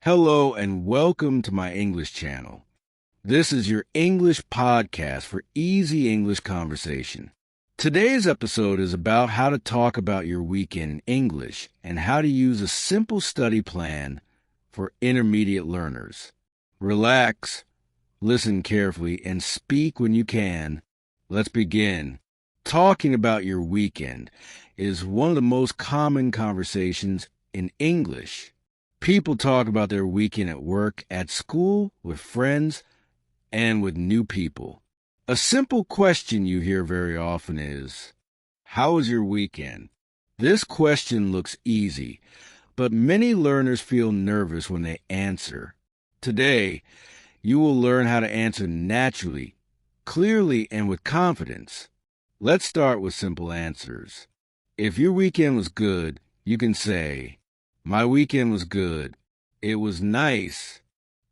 Hello and welcome to my English channel. This is your English podcast for easy English conversation. Today's episode is about how to talk about your weekend in English and how to use a simple study plan for intermediate learners. Relax, listen carefully, and speak when you can. Let's begin. Talking about your weekend is one of the most common conversations in English. People talk about their weekend at work, at school, with friends, and with new people. A simple question you hear very often is, "How was your weekend?" This question looks easy, but many learners feel nervous when they answer. Today, you will learn how to answer naturally, clearly, and with confidence. Let's start with simple answers. If your weekend was good, you can say, "My weekend was good. It was nice.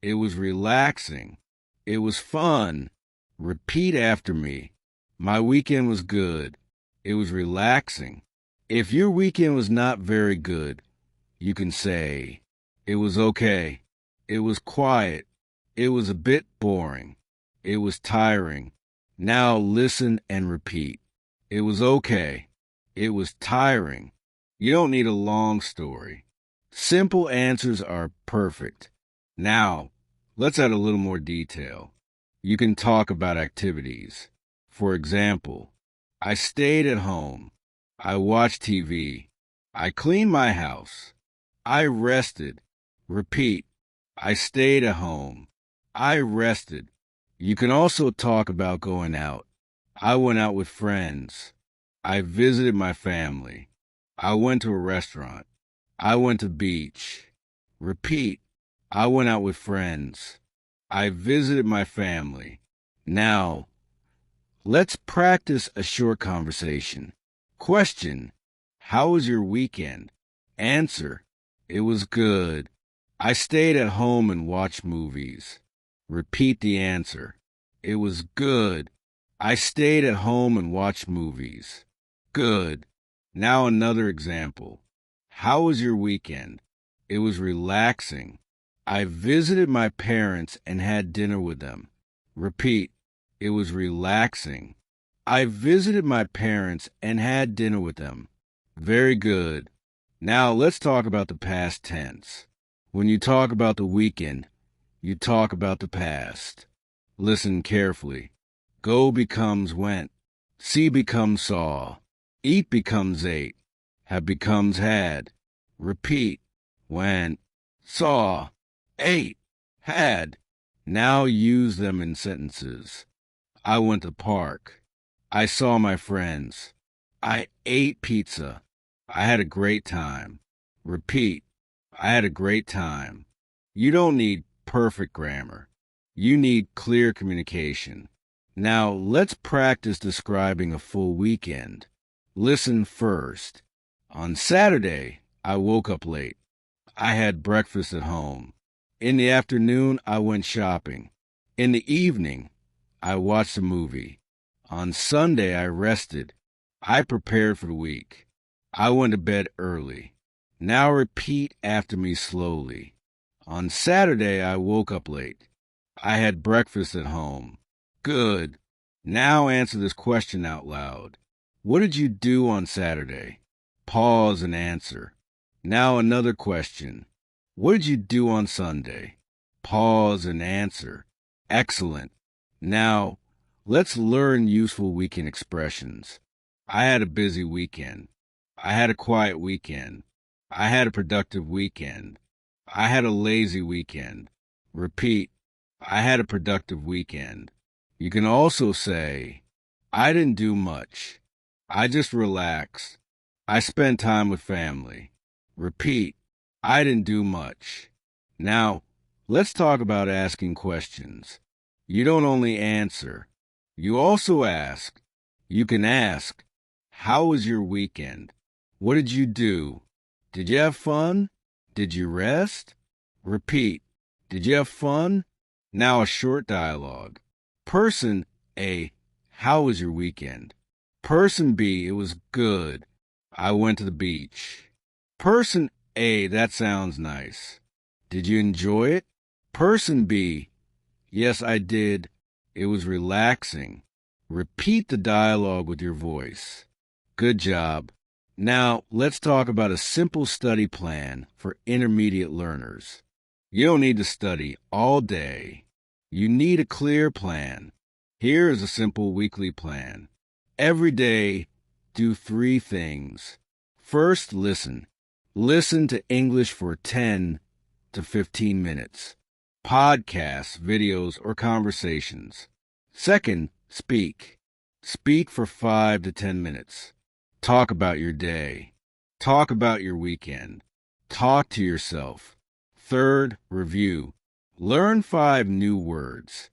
It was relaxing. It was fun." Repeat after me. My weekend was good. It was relaxing. If your weekend was not very good, you can say, "It was okay. It was quiet. It was a bit boring. It was tiring." Now listen and repeat. It was okay. It was tiring. You don't need a long story. Simple answers are perfect. Now, let's add a little more detail. You can talk about activities. For example, I stayed at home. I watched TV. I cleaned my house. I rested. Repeat. I stayed at home. I rested. You can also talk about going out. I went out with friends. I visited my family. I went to a restaurant. I went to the beach. Repeat. I went out with friends. I visited my family. Now, let's practice a short conversation. Question. How was your weekend? Answer. It was good. I stayed at home and watched movies. Repeat the answer. It was good. I stayed at home and watched movies. Good. Now another example. How was your weekend? It was relaxing. I visited my parents and had dinner with them. Repeat. It was relaxing. I visited my parents and had dinner with them. Very good. Now let's talk about the past tense. When you talk about the weekend, you talk about the past. Listen carefully. Go becomes went. See becomes saw. Eat becomes ate. Have becomes had. Repeat. Went. Saw. Ate. Had. Now use them in sentences. I went to the park. I saw my friends. I ate pizza. I had a great time. Repeat. I had a great time. You don't need perfect grammar. You need clear communication. Now let's practice describing a full weekend. Listen first. On Saturday, I woke up late. I had breakfast at home. In the afternoon, I went shopping. In the evening, I watched a movie. On Sunday, I rested. I prepared for the week. I went to bed early. Now repeat after me slowly. On Saturday, I woke up late. I had breakfast at home. Good. Now answer this question out loud. What did you do on Saturday? Pause and answer. Now another question. What did you do on Sunday? Pause and answer. Excellent. Now, let's learn useful weekend expressions. I had a busy weekend. I had a quiet weekend. I had a productive weekend. I had a lazy weekend. Repeat. I had a productive weekend. You can also say, I didn't do much. I just relaxed. I spent time with family. Repeat. I didn't do much. Now, let's talk about asking questions. You don't only answer. You also ask. You can ask, how was your weekend? What did you do? Did you have fun? Did you rest? Repeat. Did you have fun? Now a short dialogue. Person A, how was your weekend? Person B, it was good. I went to the beach. Person A, that sounds nice. Did you enjoy it? Person B, yes, I did. It was relaxing. Repeat the dialogue with your voice. Good job. Now, let's talk about a simple study plan for intermediate learners. You don't need to study all day. You need a clear plan. Here is a simple weekly plan. Every day, do 3 things. First, listen. Listen to English for 10 to 15 minutes. Podcasts, videos, or conversations. Second, speak. Speak for 5 to 10 minutes. Talk about your day. Talk about your weekend. Talk to yourself. Third, review. Learn 5 new words.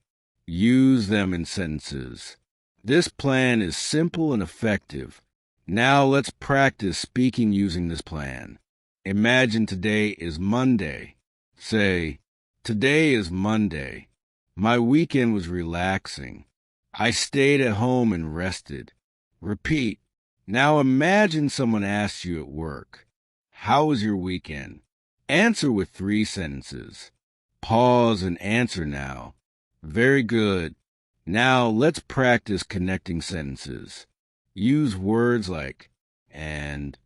Use them in sentences. This plan is simple and effective. Now let's practice speaking using this plan. Imagine today is Monday. Say, today is Monday. My weekend was relaxing. I stayed at home and rested. Repeat. Now imagine someone asks you at work, how was your weekend? Answer with 3 sentences. Pause and answer now. Very good. Now let's practice connecting sentences. Use words like and,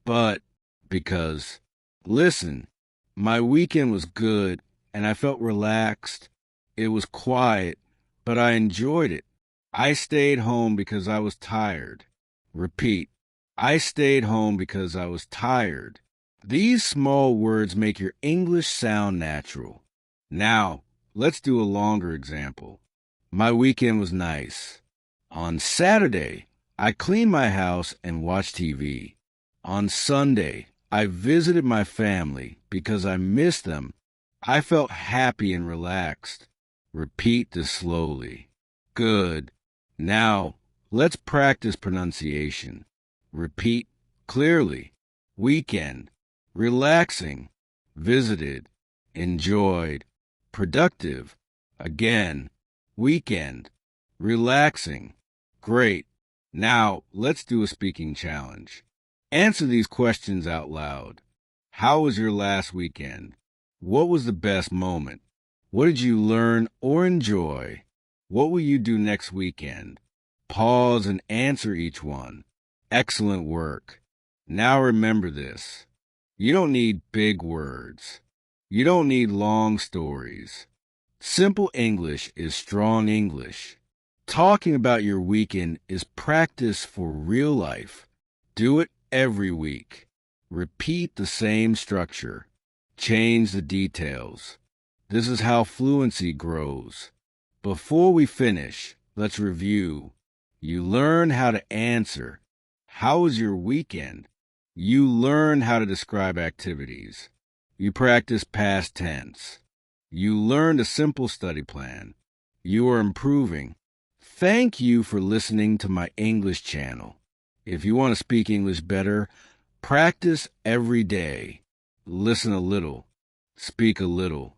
but, because. Listen, my weekend was good and I felt relaxed. It was quiet, but I enjoyed it. I stayed home because I was tired. Repeat. I stayed home because I was tired. These small words make your English sound natural. Now, let's do a longer example. My weekend was nice. On Saturday, I cleaned my house and watched TV. On Sunday, I visited my family because I missed them. I felt happy and relaxed. Repeat this slowly. Good. Now, let's practice pronunciation. Repeat clearly. Weekend. Relaxing. Visited. Enjoyed. Productive. Again. Weekend. Relaxing. Great. Now, let's do a speaking challenge. Answer these questions out loud. How was your last weekend? What was the best moment? What did you learn or enjoy? What will you do next weekend? Pause and answer each one. Excellent work. Now remember this. You don't need big words. You don't need long stories. Simple English is strong English. Talking about your weekend is practice for real life. Do it every week. Repeat the same structure. Change the details. This is how fluency grows. Before we finish, let's review. You learn how to answer. How was your weekend? You learn how to describe activities. You practice past tense. You learned a simple study plan. You are improving. Thank you for listening to my English channel. If you want to speak English better, practice every day. Listen a little. Speak a little.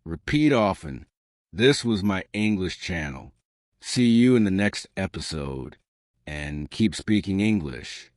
Repeat often. This was my English channel. See you in the next episode. And keep speaking English.